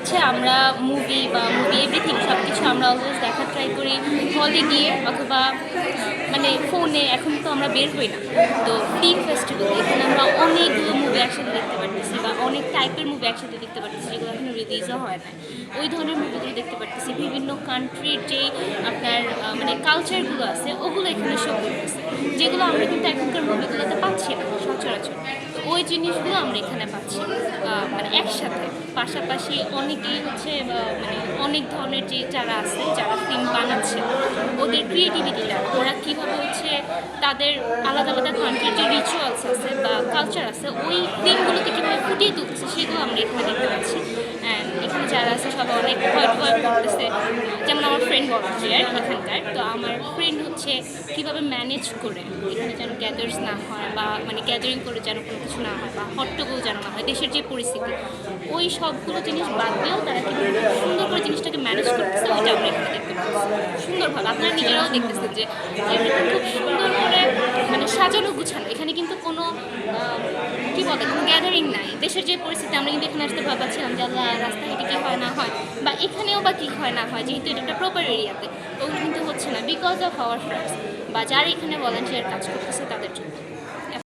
হচ্ছে আমরা মুভি বা মুভি এভরিথিং সব কিছু আমরা অলওয়েজ দেখার ট্রাই করি হলে গিয়ে অথবা মানে ফোনে। এখন তো আমরা বের হই না, তো ফিল্ম ফেস্টিভ্যাল এখানে আমরা অনেকগুলো মুভি একসাথে দেখতে পারতেছি বা অনেক টাইপের মুভি একসাথে দেখতে পারতেছি যেগুলো এখনো রিলিজও হয় না। ওই ধরনের মুভিগুলো দেখতে পারতেছি। বিভিন্ন কান্ট্রির যে আপনার মানে কালচারগুলো আছে ওগুলো এখানে শো করতেছে, যেগুলো আমরা কিন্তু এখনকার মুভিগুলোতে পাচ্ছি না সচরাচর। তো ওই জিনিসগুলো আমরা এখানে পাচ্ছি মানে একসাথে। পাশাপাশি অনেকেই হচ্ছে মানে অনেক ধরনের যে যারা আছে যারা ফিল্ম বানাচ্ছে ওদের ক্রিয়েটিভিটিটা ওরা কীভাবে হচ্ছে তাদের আলাদা আলাদা কান্ট্রির যে রিচুয়ালস আছে বা কালচার আছে ওই ফিল্মগুলোকে কীভাবে ফুটিয়ে তুলছে সেগুলো আমরা এখানে দেখতে পাচ্ছি। অ্যান্ড এখানে যারা আছে সবাই অনেক ভয় করতেছে। যেমন আমার ফ্রেন্ড ভলান্টিয়ার এখানকার, তো আমার ফ্রেন্ড হচ্ছে কীভাবে ম্যানেজ করে এখানে যেন গ্যাদার্স না হয় বা মানে গ্যাদারিং করে যেন কোনো কিছু না হয় বা হট্টগোল যেন না হয়, দেশের যে পরিস্থিতি ওই সবগুলো জিনিস বাদ দিয়েও তারা কীভাবে সুন্দর করে জিনিসটাকে ম্যানেজ করতেছে ওইটা আমরা এখানে দেখতে পাচ্ছি সুন্দরভাবে। আপনারা নিজেরাও দেখতেছেন যে খুব সুন্দর করে মানে সাজানো গুছানো। এখানে কিন্তু কোনো কী বলে কোনো গ্যাদারিং নাই। দেশের যে পরিস্থিতি আমরা কিন্তু এখানে আসতে ভাবছিলাম যে আল্লাহ রাস্তাঘাটে কী হয় না হয় বা এখানেও বা কী হয় না হয়, যেহেতু এটা একটা প্রপার এরিয়াতে ওগুলো কিন্তু হচ্ছে না বিকজ অফ আওয়ার ফ্রেন্ডস বা যারা এখানে ভলান্টিয়ার কাজ করতেছে তাদের জন্য।